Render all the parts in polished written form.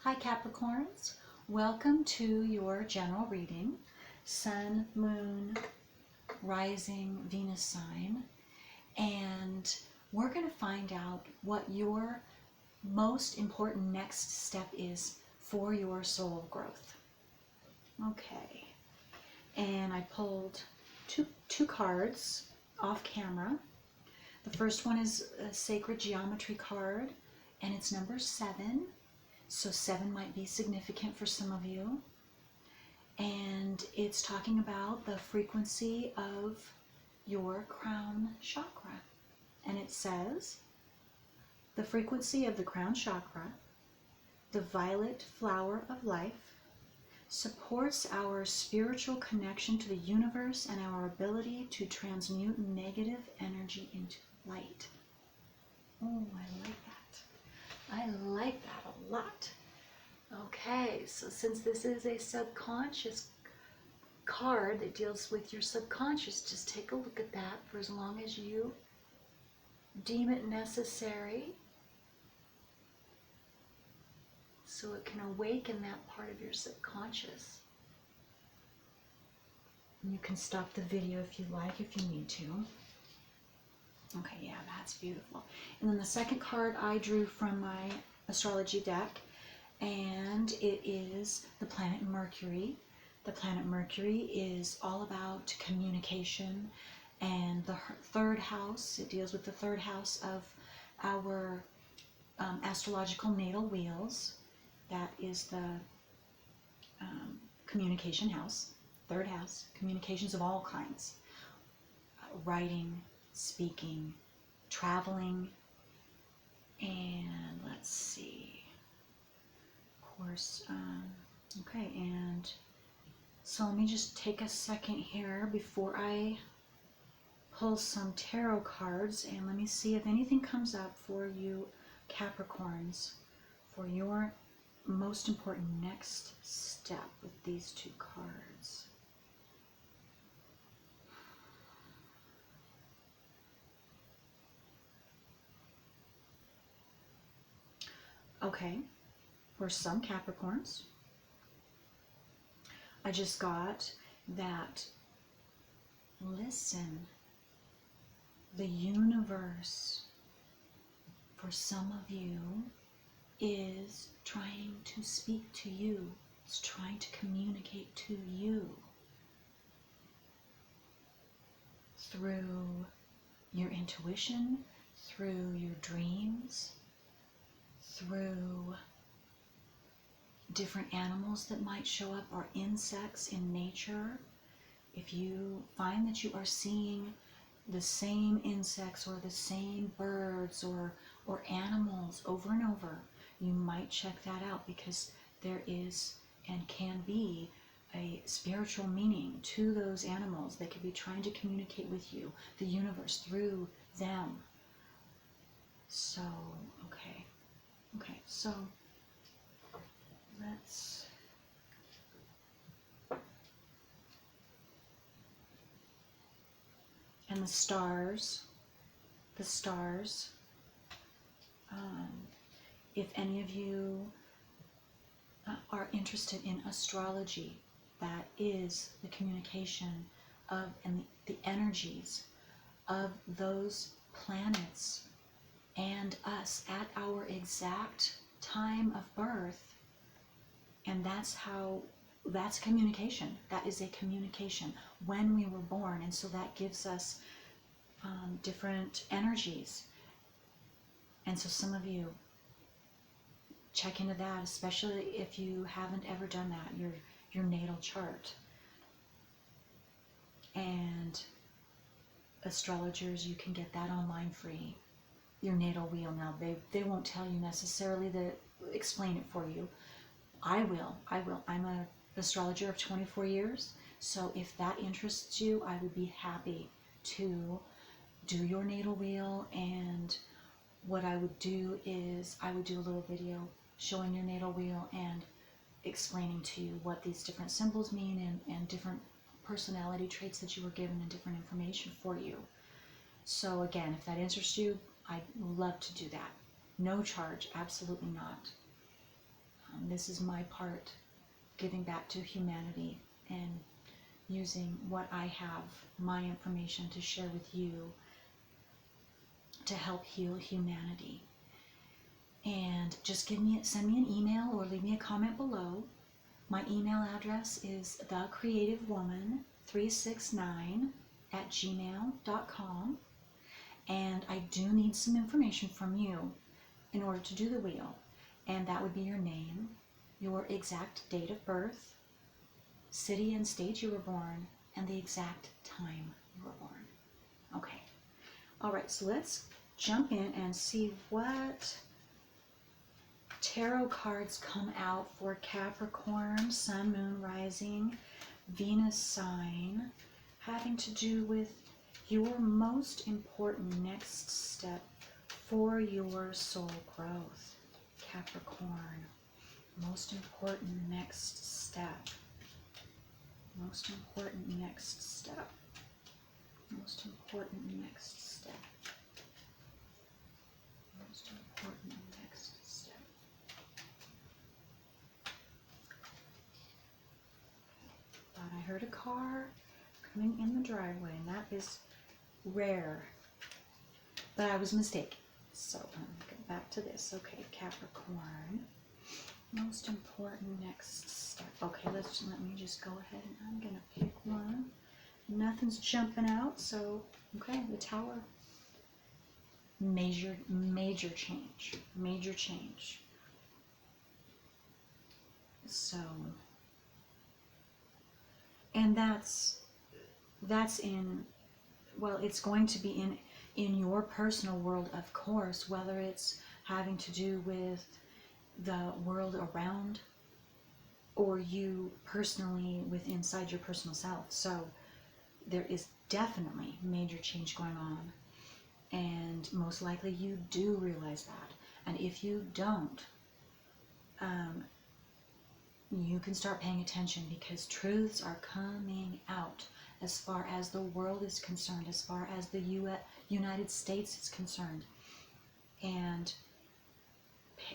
Hi Capricorns, welcome to your general reading, Sun, Moon, Rising, Venus sign, and we're going to find out what your most important next step is for your soul growth. Okay, and I pulled two cards off camera. The first one is a sacred geometry card, and it's number 7. So 7 might be significant for some of you. And it's talking about the frequency of your crown chakra. And it says, the frequency of the crown chakra, the violet flower of life, supports our spiritual connection to the universe and our ability to transmute negative energy into light. Oh, I like that. I like that a lot. Okay, so since this is a subconscious card that deals with your subconscious, just take a look at that for as long as you deem it necessary, so it can awaken that part of your subconscious. And you can stop the video if you like, if you need to. Okay, yeah, that's beautiful. And then the second card I drew from my astrology deck, and it is the planet Mercury. The planet Mercury is all about communication, and the third house, it deals with the third house of our astrological natal wheels. That is the communication house, third house, communications of all kinds, writing, speaking, traveling, and let's see, of course, okay, and so let me just take a second here before I pull some tarot cards, and let me see if anything comes up for you Capricorns for your most important next step with these two cards. Okay, for some Capricorns, I just got that, listen, the universe, for some of you, is trying to speak to you. It's trying to communicate to you through your intuition, through your dreams, through different animals that might show up, or insects in nature. If you find that you are seeing the same insects or the same birds or animals over and over, you might check that out, because there is and can be a spiritual meaning to those animals. They could be trying to communicate with you, the universe, through them. So, okay, so let's and the stars, if any of you are interested in astrology, that is the communication of and the energies of those planets and us at our exact time of birth. And that's communication. That is a communication when we were born. And so that gives us different energies. And so some of you, check into that, especially if you haven't ever done that, your natal chart. And astrologers, you can get that online free. Your natal wheel. Now, they won't tell you necessarily explain it for you. I will. I'm an astrologer of 24 years, so if that interests you, I would be happy to do your natal wheel. And what I would do is I would do a little video showing your natal wheel and explaining to you what these different symbols mean, and different personality traits that you were given, and different information for you. So again, if that interests you, I'd love to do that. No charge, absolutely not. This is my part, giving back to humanity and using what I have, my information, to share with you to help heal humanity. And just send me an email or leave me a comment below. My email address is thecreativewoman369@gmail.com. And I do need some information from you in order to do the wheel. And that would be your name, your exact date of birth, city and state you were born, and the exact time you were born. Okay. All right, so let's jump in and see what tarot cards come out for Capricorn, Sun, Moon, Rising, Venus sign, having to do with your most important next step for your soul growth. Capricorn, most important next step. Most important next step. Most important next step. Most important next step. Thought I heard a car coming in the driveway, and that is rare. But I was mistaken. So I'm get back to this. Okay, Capricorn. Most important next step. Okay, let me just go ahead and I'm gonna pick one. Nothing's jumping out, so okay, the Tower. Major change. Major change. So, and that's in, well, it's going to be in your personal world, of course, whether it's having to do with the world around or you personally with inside your personal self. So there is definitely major change going on, and most likely you do realize that. And if you don't, you can start paying attention, because truths are coming out as far as the world is concerned, as far as the United States is concerned. And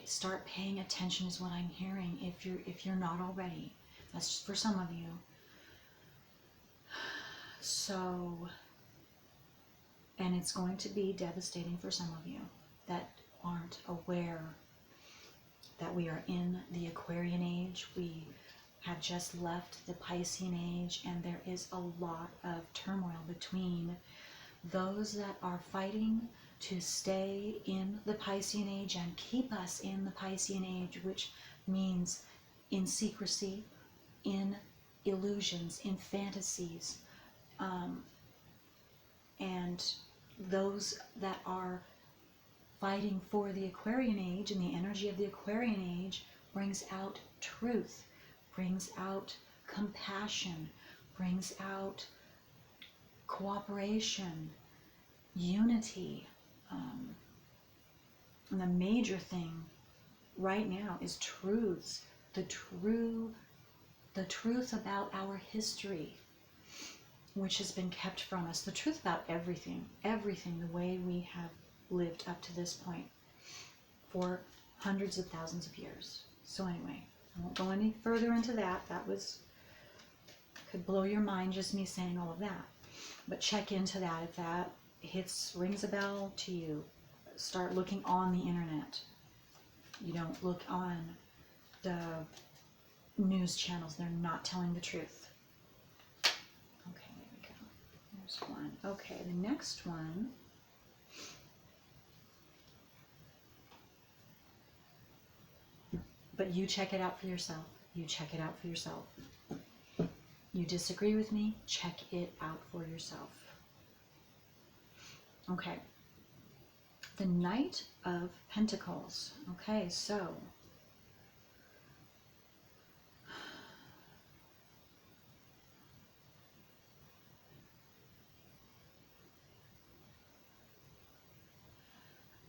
start paying attention is what I'm hearing, if you're not already. That's just for some of you. So, and it's going to be devastating for some of you that aren't aware that we are in the Aquarian age. We have just left the Piscean age, and there is a lot of turmoil between those that are fighting to stay in the Piscean age and keep us in the Piscean age, which means in secrecy, in illusions, in fantasies, and those that are fighting for the Aquarian age, and the energy of the Aquarian age brings out truth, brings out compassion, brings out cooperation, unity. And the major thing right now is truths, the truth about our history, which has been kept from us, the truth about everything, the way we have lived up to this point for hundreds of thousands of years. So anyway, I won't go any further into that. That could blow your mind, just me saying all of that. But check into that. If that rings a bell to you, start looking on the internet. You don't look on the news channels. They're not telling the truth. Okay, there we go. There's one. Okay, the next one. But you check it out for yourself. You check it out for yourself. You disagree with me? Check it out for yourself. Okay. The Knight of Pentacles. Okay, so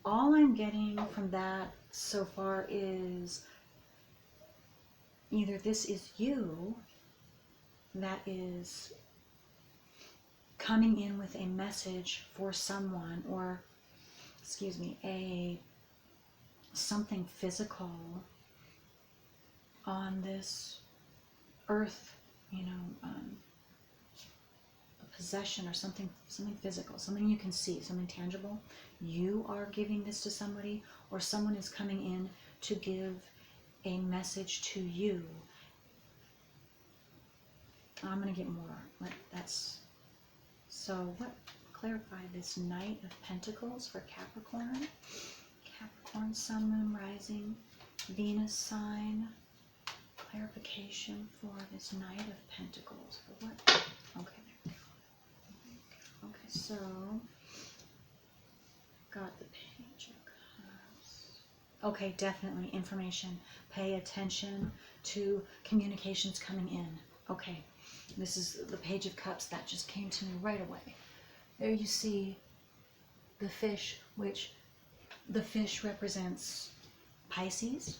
all I'm getting from that so far is either this is you that is coming in with a message for someone, or something physical on this earth, you know, a possession or something physical, something you can see, something tangible. You are giving this to somebody, or someone is coming in to give a message to you. I'm going to get more. So what, clarify this Knight of Pentacles for Capricorn. Capricorn, Sun, Moon, Rising, Venus sign. Clarification for this Knight of Pentacles. For what? Okay, there we go. Okay, so got the Page of Cups. Okay, definitely information. Pay attention to communications coming in. Okay, this is the Page of Cups. That just came to me right away. There you see the fish, which the fish represents Pisces,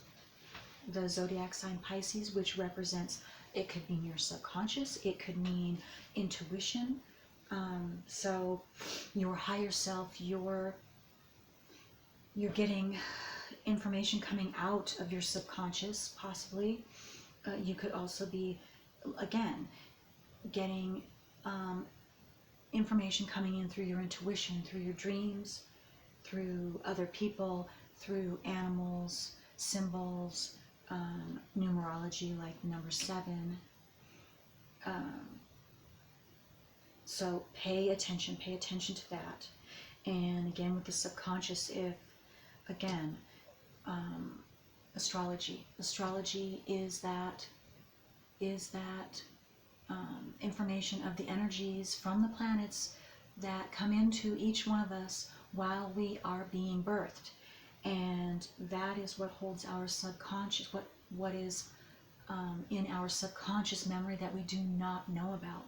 the zodiac sign Pisces, which represents, it could mean your subconscious, it could mean intuition. So your higher self, you're getting information coming out of your subconscious, possibly. You could also be, again, getting information coming in through your intuition, through your dreams, through other people, through animals, symbols, numerology like number 7. So pay attention to that. And again, with the subconscious, if, again, astrology is that information of the energies from the planets that come into each one of us while we are being birthed. And that is what holds our subconscious, what is in our subconscious memory that we do not know about.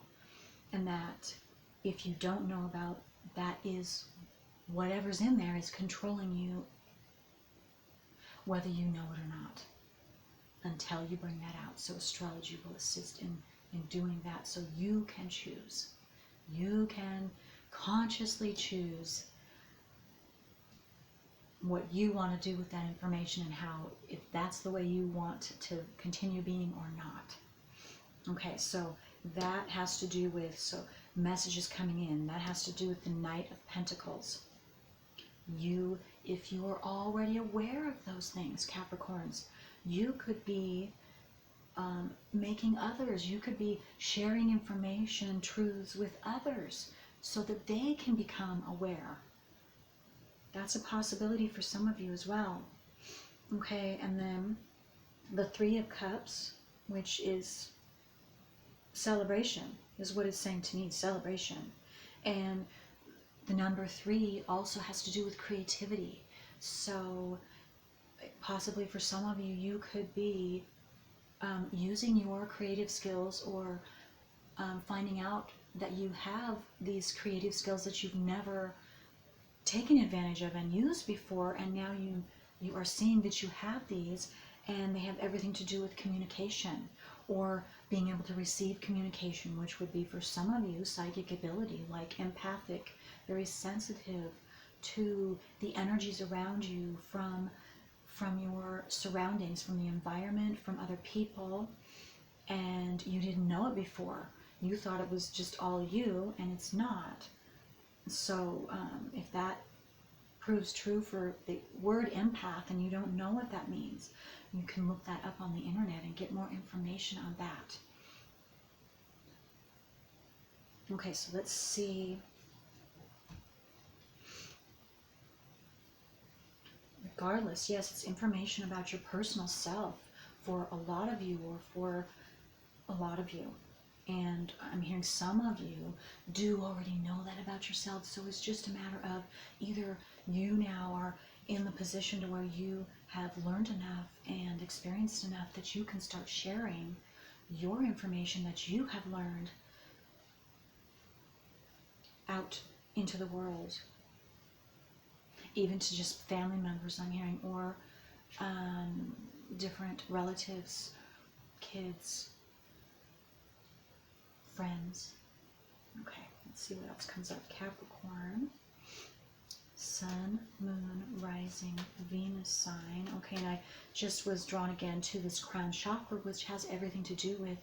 And that if you don't know about, that is whatever's in there is controlling you, whether you know it or not, until you bring that out. So astrology will assist in doing that, so you can choose. You can consciously choose what you want to do with that information, and how, if that's the way you want to continue being or not. Okay, so that has to do with, so messages coming in, that has to do with the Knight of Pentacles. You, if you are already aware of those things, Capricorns, you could be making others, you could be sharing information, truths with others so that they can become aware. That's a possibility for some of you as well. Okay, and then the Three of Cups, which is celebration, is what it's saying to me, celebration. And the number 3 also has to do with creativity. So possibly for some of you, you could be using your creative skills, or finding out that you have these creative skills that you've never taken advantage of and used before, and now you are seeing that you have these, and they have everything to do with communication, or being able to receive communication, which would be for some of you psychic ability, like empathic, very sensitive to the energies around you, from your surroundings, from the environment, from other people, and you didn't know it before. You thought it was just all you, and it's not. So if that proves true for the word empath and you don't know what that means, you can look that up on the internet and get more information on that. Okay, so let's see. Regardless, yes, it's information about your personal self for a lot of you, or for a lot of you. And I'm hearing some of you do already know that about yourself, so it's just a matter of either you now are in the position to where you have learned enough and experienced enough that you can start sharing your information that you have learned out into the world, even to just family members, I'm hearing, or different relatives, kids, friends. Okay, let's see what else comes up. Capricorn, Sun, Moon, Rising, Venus sign. Okay, and I just was drawn again to this crown chakra, which has everything to do with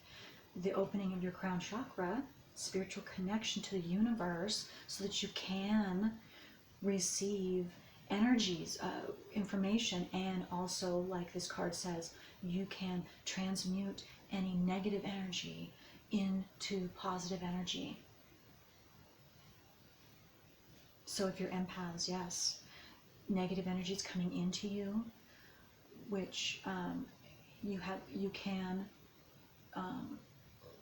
the opening of your crown chakra, spiritual connection to the universe, so that you can receive energies, information, and also, like this card says, you can transmute any negative energy into positive energy. So if you're empaths, yes, negative energy is coming into you, which you can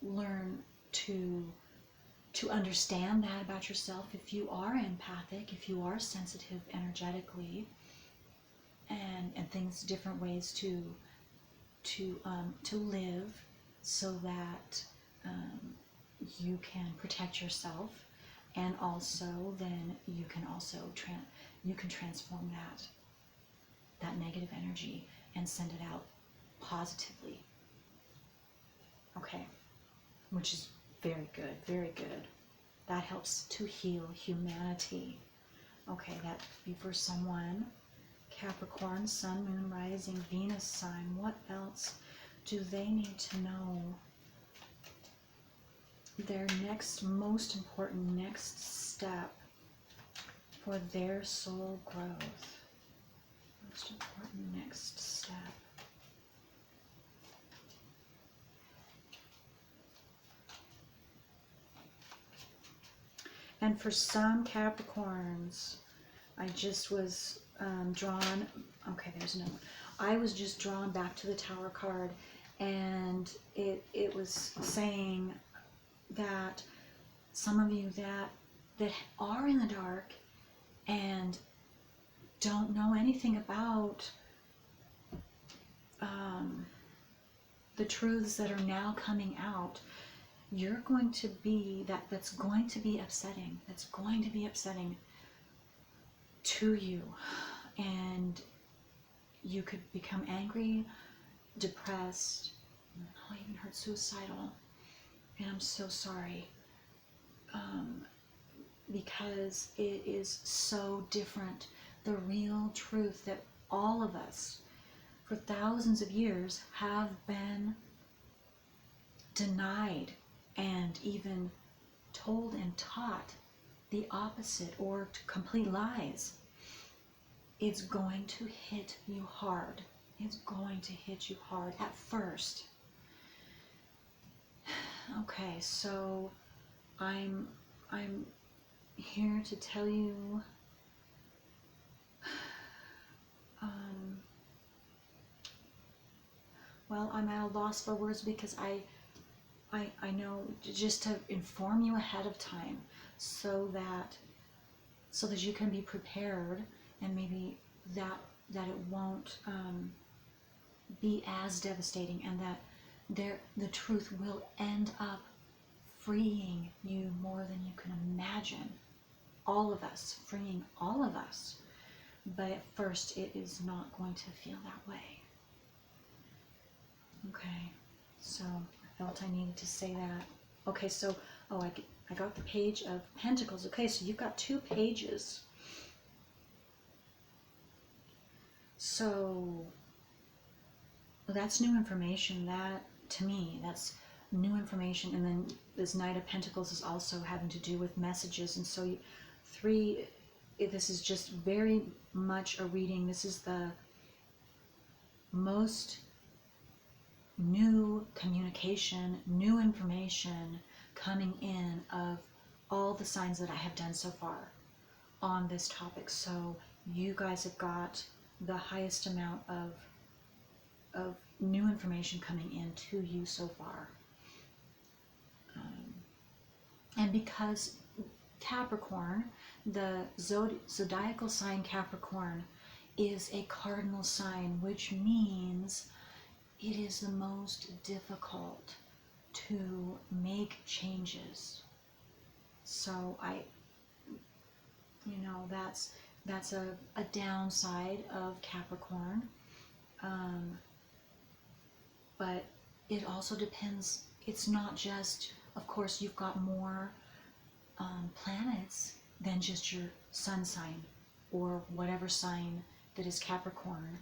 learn to understand that about yourself. If you are empathic, if you are sensitive energetically, and things, different ways to live, so that you can protect yourself, and also then you can also transform that negative energy and send it out positively. Okay, which is very good, very good. That helps to heal humanity. Okay, that be for someone. Capricorn, Sun, Moon, Rising, Venus sign. What else do they need to know? Their next, most important next step for their soul growth. Most important next step. And for some Capricorns, I just was drawn, okay, there's no one. I was just drawn back to the Tower card, and it was saying that some of you that are in the dark and don't know anything about the truths that are now coming out, you're going to be, that's going to be upsetting. That's going to be upsetting to you. And you could become angry, depressed, I even heard suicidal. And I'm so sorry. Because it is so different. The real truth that all of us, for thousands of years, have been denied and even told and taught the opposite, or complete lies. It's going to hit you hard. It's going to hit you hard at first. Okay, so I'm here to tell you well, I'm at a loss for words, because I know, just to inform you ahead of time, so that you can be prepared, and maybe that it won't be as devastating, and that the truth will end up freeing you more than you can imagine. All of us, freeing all of us. But at first, it is not going to feel that way. Okay, so I felt I needed to say that. Okay, so, I got the Page of Pentacles. Okay, so you've got 2 pages. So that's new information. That, to me, that's new information. And then this Knight of Pentacles is also having to do with messages. And so 3, this is just very much a reading. This is the most new communication, new information coming in of all the signs that I have done so far on this topic. So you guys have got the highest amount of new information coming in to you so far. And because Capricorn, the zodiacal sign Capricorn, is a cardinal sign, which means it is the most difficult to make changes. So that's a downside of Capricorn. But it also depends. It's not just, of course, you've got more planets than just your sun sign or whatever sign that is Capricorn,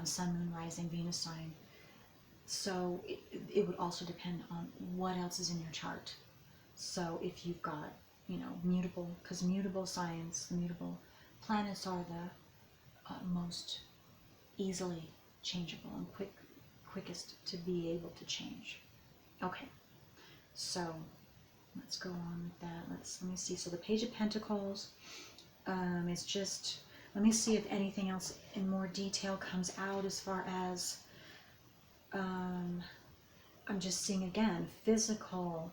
Sun, Moon, Rising, Venus sign. So it would also depend on what else is in your chart. So if you've got, mutable, because mutable signs, the mutable planets are the most easily changeable and quickest to be able to change. Okay, so let's go on with that. Let me see. So the Page of Pentacles is just, let me see if anything else in more detail comes out as far as, I'm just seeing again, physical.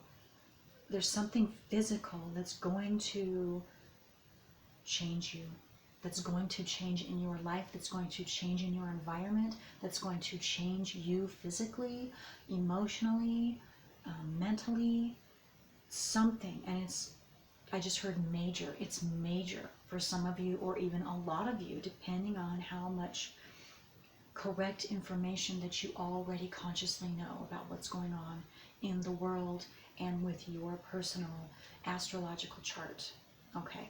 There's something physical that's going to change you, that's going to change in your life, that's going to change in your environment, that's going to change you physically, emotionally, mentally, something. And I just heard major. It's major for some of you, or even a lot of you, depending on how much correct information that you already consciously know about what's going on in the world and with your personal astrological chart. Okay,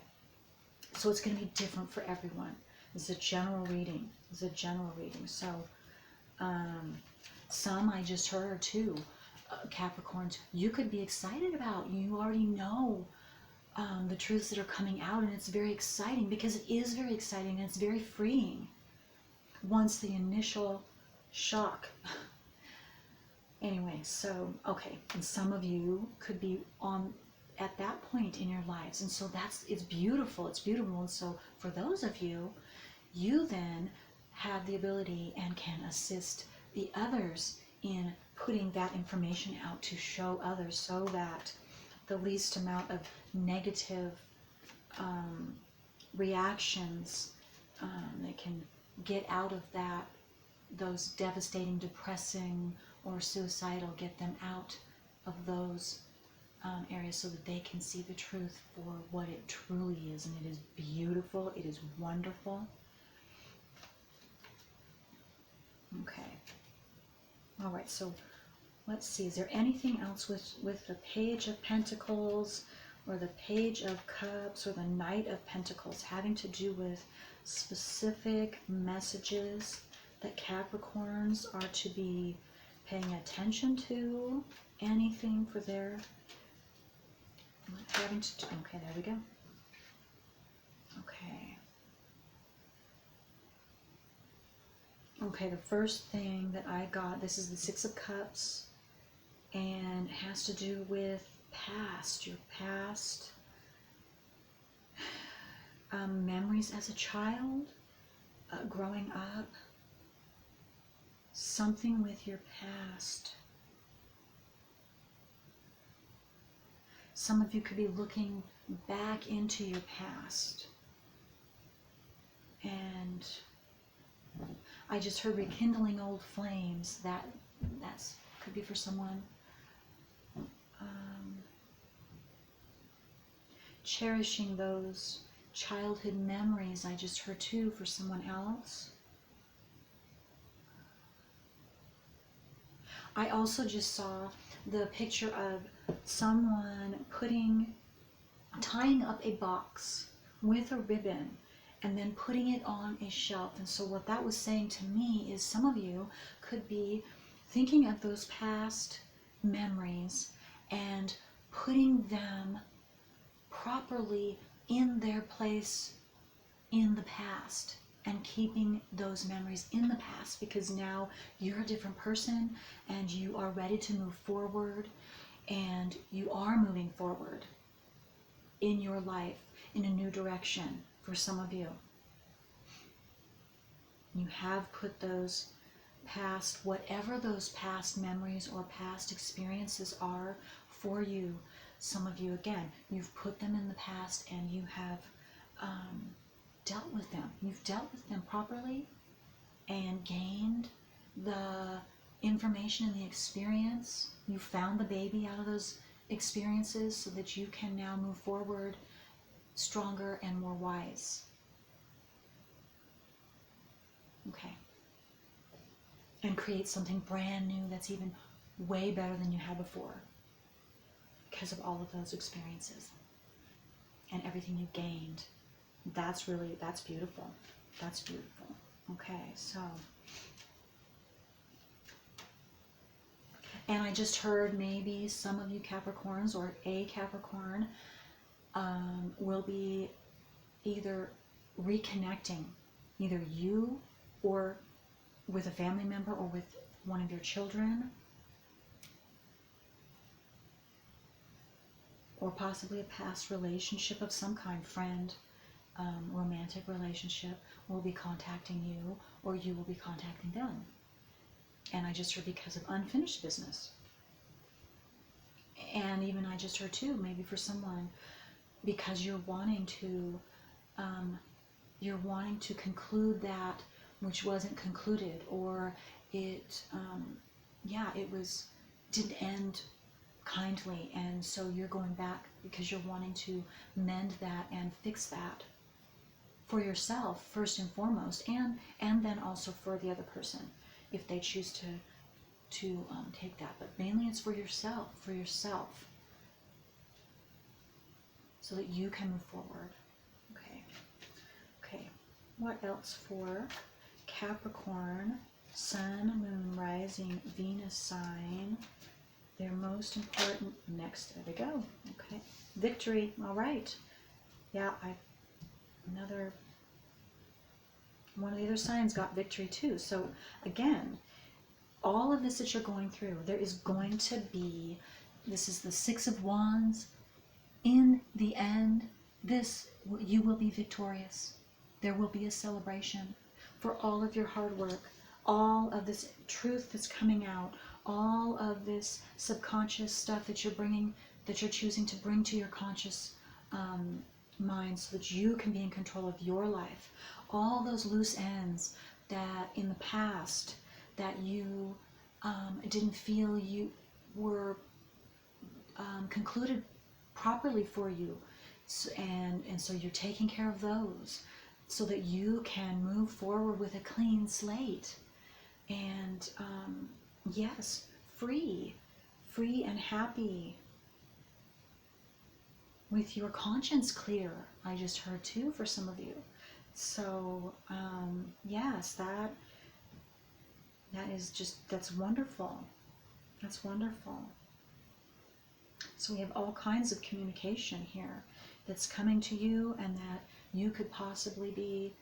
so it's going to be different for everyone. This is a general reading. So some I just heard too, Capricorns, you could be excited about. You already know the truths that are coming out, and it's very exciting, because it is very exciting and it's very freeing once the initial shock. Anyway, so, okay, and some of you could be at that point in your lives, and so it's beautiful, and so for those of you, you then have the ability and can assist the others in putting that information out to show others, so that the least amount of negative reactions, they can get out of those devastating, depressing, or suicidal, get them out of those areas, so that they can see the truth for what it truly is. And it is beautiful, it is wonderful. Okay, all right, so let's see, is there anything else with the Page of Pentacles or the Page of Cups or the Knight of Pentacles having to do with specific messages that Capricorns are to be paying attention to? Anything for their having to do? Okay, there we go. Okay, the first thing that I got, this is the Six of Cups, and it has to do with your past memories as a child, growing up, something with your past. Some of you could be looking back into your past, and I just heard rekindling old flames. That's could be for someone. Cherishing those childhood memories, I just heard too, for someone else. I also just saw the picture of someone tying up a box with a ribbon and then putting it on a shelf. And so what that was saying to me is some of you could be thinking of those past memories and putting them properly in their place in the past, and keeping those memories in the past, because now you're a different person and you are ready to move forward, and you are moving forward in your life in a new direction. For some of you, you have put those past, whatever those past memories or past experiences are for you, some of you, again, you've put them in the past and you have dealt with them. You've dealt with them properly and gained the information and the experience. You found the baby out of those experiences so that you can now move forward stronger and more wise. Okay. And create something brand new that's even way better than you had before, because of all of those experiences and everything you gained that's beautiful. That's beautiful. Okay, so, and I just heard maybe some of you Capricorns or a Capricorn will be either reconnecting, either you or with a family member or with one of your children, or possibly a past relationship of some kind, friend, romantic relationship, will be contacting you, or you will be contacting them. And I just heard because of unfinished business. And even I just heard too, maybe for someone, because you're wanting to conclude that which wasn't concluded, or it didn't end kindly, and so you're going back because you're wanting to mend that and fix that for yourself first and foremost, and then also for the other person if they choose to take that, but mainly it's for yourself, so that you can move forward. Okay, what else for Capricorn, Sun, Moon, Rising, Venus sign? Their most important next. There we go. Okay, victory. All right. Yeah, another one of the other signs got victory too. So again, all of this that you're going through, there is going to be. This is the Six of Wands. In the end, you will be victorious. There will be a celebration for all of your hard work, all of this truth that's coming out, all of this subconscious stuff that you're choosing to bring to your conscious mind, so that you can be in control of your life. All those loose ends that in the past that you didn't feel you were concluded properly for you, and so you're taking care of those so that you can move forward with a clean slate, and yes, free and happy, with your conscience clear. I just heard too for some of you. So yes, that's wonderful. That's wonderful. So we have all kinds of communication here that's coming to you, and that you could possibly be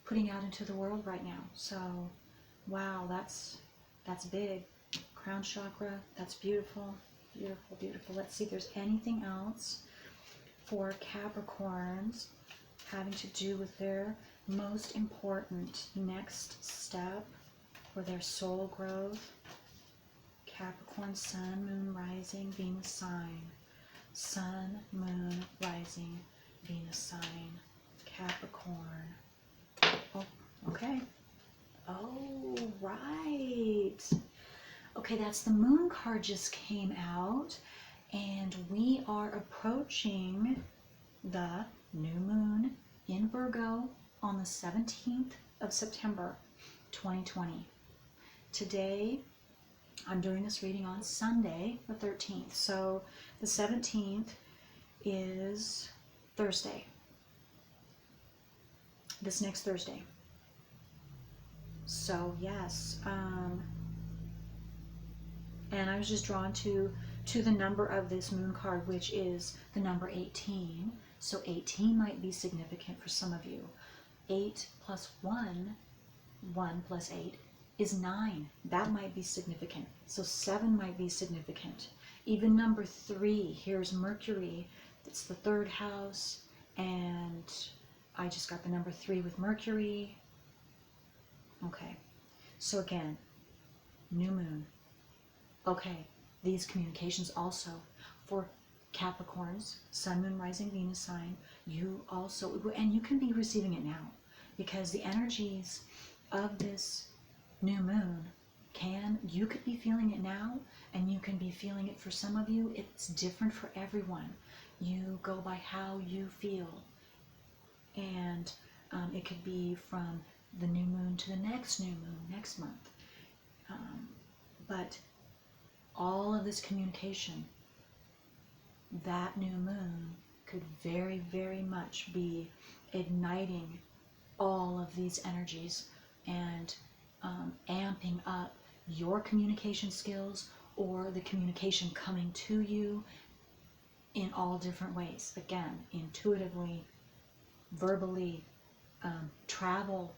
putting out into the world right now. So wow, that's big. Crown chakra, that's beautiful, beautiful, beautiful. Let's see if there's anything else for Capricorns having to do with their most important next step for their soul growth. Capricorn, Sun, Moon, Rising, Venus sign. Sun, Moon, Rising, Venus sign. Capricorn. Oh, okay. Oh, right. Okay, that's the Moon card just came out, and we are approaching the new moon in Virgo on the 17th of September, 2020. Today, I'm doing this reading on Sunday, the 13th. So the 17th is Thursday. This next Thursday. So yes, and I was just drawn to the number of this moon card, which is the number 18. So 18 might be significant for some of you. 8 plus 1, 1 plus 8 is 9. That might be significant. So 7 might be significant. Even number 3, here's Mercury. It's the 3rd house, and I just got the number 3 with Mercury. Okay, so again, new moon. Okay, these communications also for Capricorns, Sun, Moon, Rising, Venus sign, you also, and you can be receiving it now, because the energies of this new moon you could be feeling it now, and you can be feeling it for some of you. It's different for everyone. You go by how you feel, and it could be from the new moon to the next new moon next month. But all of this communication, that new moon could very, very much be igniting all of these energies and amping up your communication skills or the communication coming to you in all different ways. Again, intuitively, verbally, travel,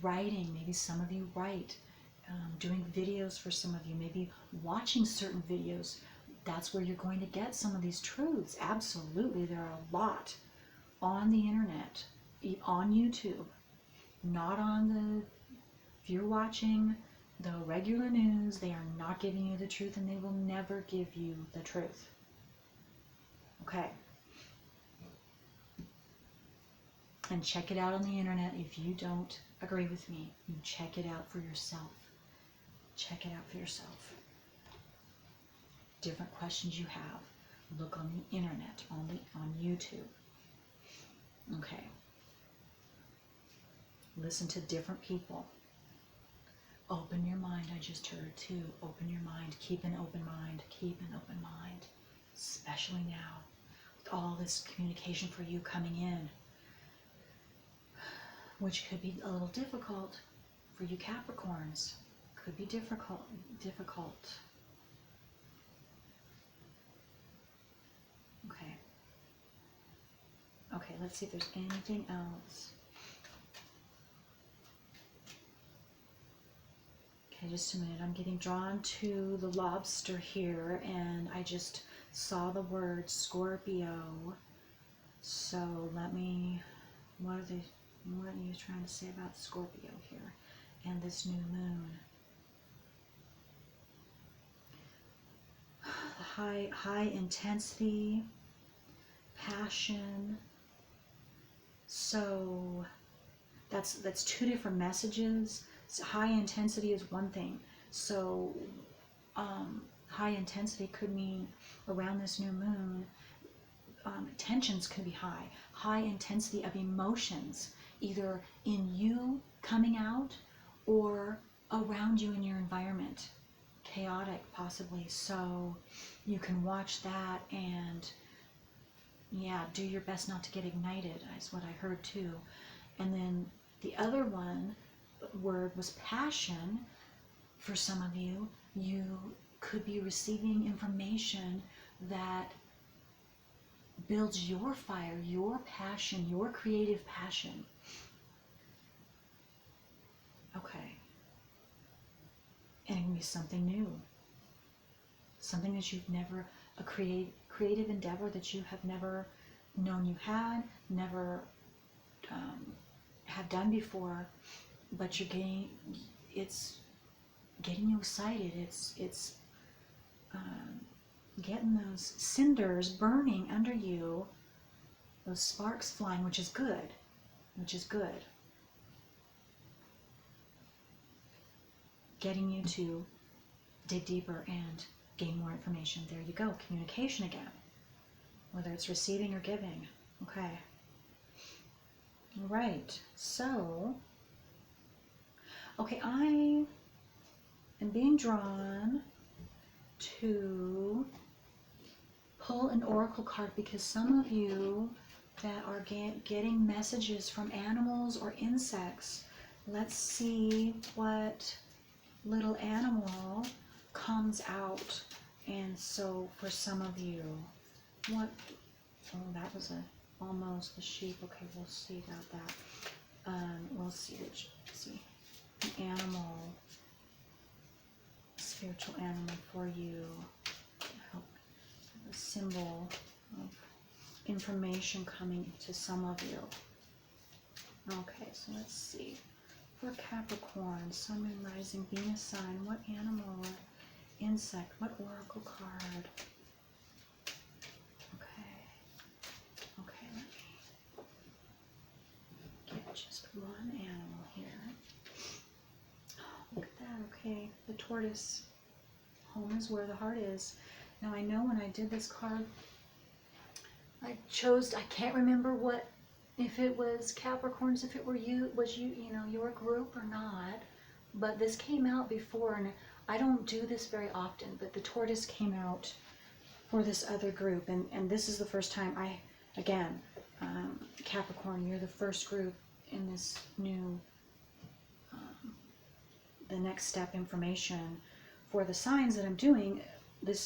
writing. Maybe some of you write, doing videos for some of you, maybe watching certain videos. That's where you're going to get some of these truths. Absolutely, there are a lot on the internet, on YouTube, not on the, if you're watching the regular news, they are not giving you the truth, and they will never give you the truth. Okay. And check it out on the internet. If you don't agree with me, you check it out for yourself. Check it out for yourself. Different questions you have, look on the internet, on YouTube. Okay. Listen to different people. Open your mind, I just heard too. Open your mind. Keep an open mind. Keep an open mind. Especially now, with all this communication for you coming in, which could be a little difficult for you Capricorns. Could be difficult. Okay. Okay, let's see if there's anything else. Okay, just a minute. I'm getting drawn to the lobster here, and I just saw the word Scorpio. So let me, what are you trying to say about Scorpio here and this new moon? High intensity, passion. So that's two different messages. So high intensity is one thing. So high intensity could mean around this new moon, tensions could be high. High intensity of emotions, either in you coming out or around you in your environment. Chaotic, possibly. So you can watch that and, yeah, do your best not to get ignited, is what I heard too. And then the other word was passion. For some of you, you could be receiving information that builds your fire, your passion, your creative passion. Okay. And it can be something new. Something that you've never, a creative endeavor that you have never known you had, never have done before, but you're it's getting you excited. It's getting those cinders burning under you, those sparks flying, which is good, Getting you to dig deeper and gain more information. There you go, communication again, whether it's receiving or giving. Okay. All right, so, okay, I am being drawn to pull an oracle card because some of you that are getting messages from animals or insects, let's see what little animal comes out. And so for some of you, what, oh, that was almost the sheep. Okay, we'll see about that. We'll see an animal, spiritual animal for you. A symbol of information coming to some of you. Okay, so let's see. For Capricorn, Sun, Moon, Rising, Venus sign, what animal, what insect, what oracle card? Okay, let me get just one animal here. Look at that, okay, the tortoise. Home is where the heart is. Now I know when I did this card, I can't remember what, if it was Capricorns, if it were you, your group or not, but this came out before, and I don't do this very often, but the tortoise came out for this other group, and this is the first time again, Capricorn, you're the first group in this new, the next step information for the signs that I'm doing.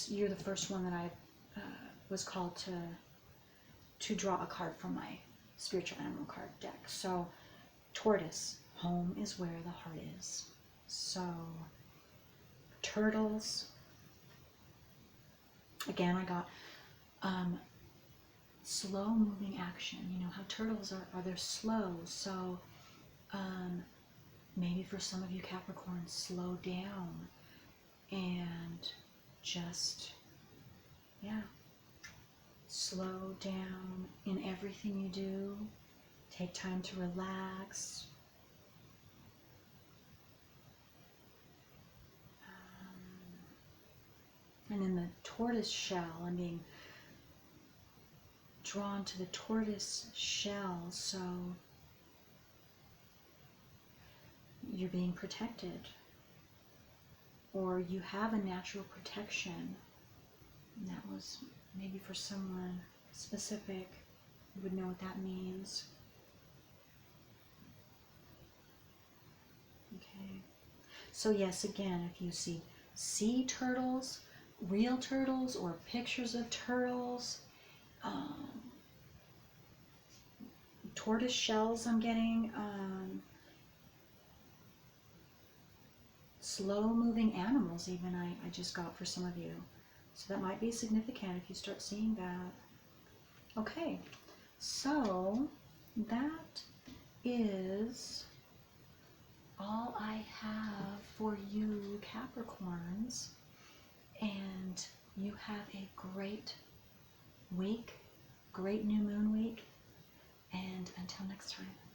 You're the first one that I was called to draw a card from my spiritual animal card deck. So Tortoise, home is where the heart is. So turtles, again, I got slow moving action. You know how turtles are they're slow. So maybe for some of you Capricorn, slow down and just, yeah, slow down in everything you do. Take time to relax. And in the tortoise shell, I'm being drawn to the tortoise shell, so you're being protected, or you have a natural protection. And that was maybe for someone specific who would know what that means. Okay. So yes, again, if you see sea turtles, real turtles, or pictures of turtles, tortoise shells I'm getting, slow moving animals even I just got for some of you. So that might be significant if you start seeing that. Okay, so that is all I have for you Capricorns, and you have a great week, great new moon week, and until next time.